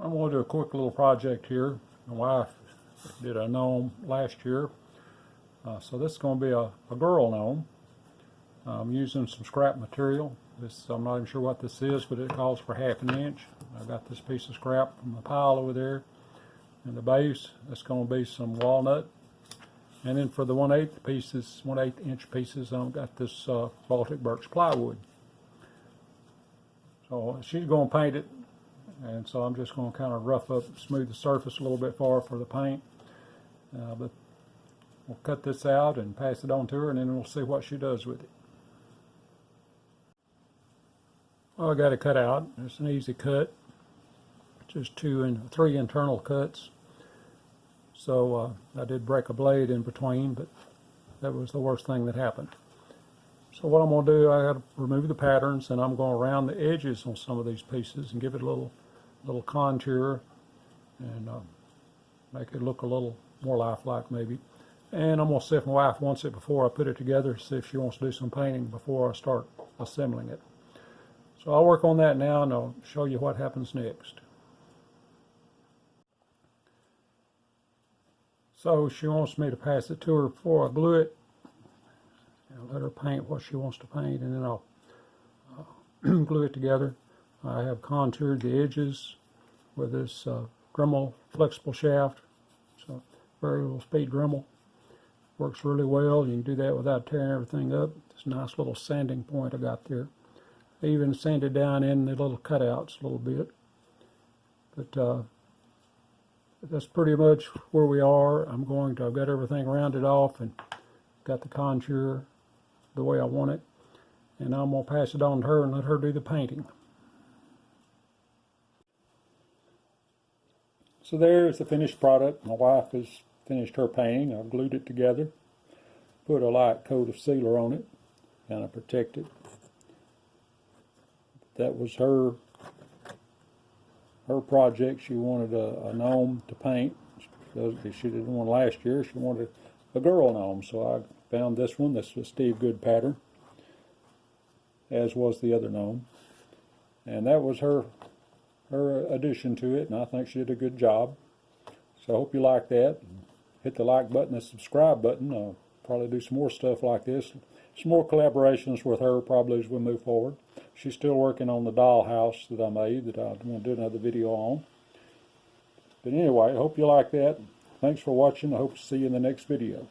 I'm going to do a quick little project here. My wife did a gnome last year. So this is going to be a girl gnome. I'm using some scrap material. I'm not even sure what this is, but it calls for 1/2 inch. I got this piece of scrap from the pile over there. And the base, that's going to be some walnut. And then for the 1/8 pieces, 1/8 inch pieces, I've got this Baltic birch plywood. So she's going to paint it, and so I'm just going to kind of rough up, smooth the surface a little bit for the paint. But we'll cut this out and pass it on to her, and then we'll see what she does with it. Well, I got it cut out. It's an easy cut, just 2 and 3 internal cuts. So I did break a blade in between, but that was the worst thing that happened. So what I'm going to do, I got to remove the patterns, and I'm going to round the edges on some of these pieces and give it a little contour and make it look a little more lifelike maybe. And I'm going to see if my wife wants it before I put it together, see if she wants to do some painting before I start assembling it. So I'll work on that now, and I'll show you what happens next. So she wants me to pass it to her before I glue it. I'll let her paint what she wants to paint, and then I'll glue it together. I have contoured the edges with this Dremel flexible shaft. So very little speed Dremel. Works really well. You can do that without tearing everything up. This nice little sanding point I got there. I even sanded down in the little cutouts a little bit. But that's pretty much where we are. I've got everything rounded off and got the contour the way I want it. And I'm going to pass it on to her and let her do the painting. So there's the finished product. My wife has finished her painting. I've glued it together, put a light coat of sealer on it, kind of protect it. That was her project. She wanted a gnome to paint. She did one last year. She wanted a girl gnome, so I found this one. This was Steve Good pattern, as was the other gnome. And that was her addition to it, and I think she did a good job. So I hope you like that. Hit the like button, the subscribe button. I'll probably do some more stuff like this. Some more collaborations with her probably as we move forward. She's still working on the dollhouse that I made that I'm going to do another video on. But anyway, I hope you like that. Thanks for watching. I hope to see you in the next video.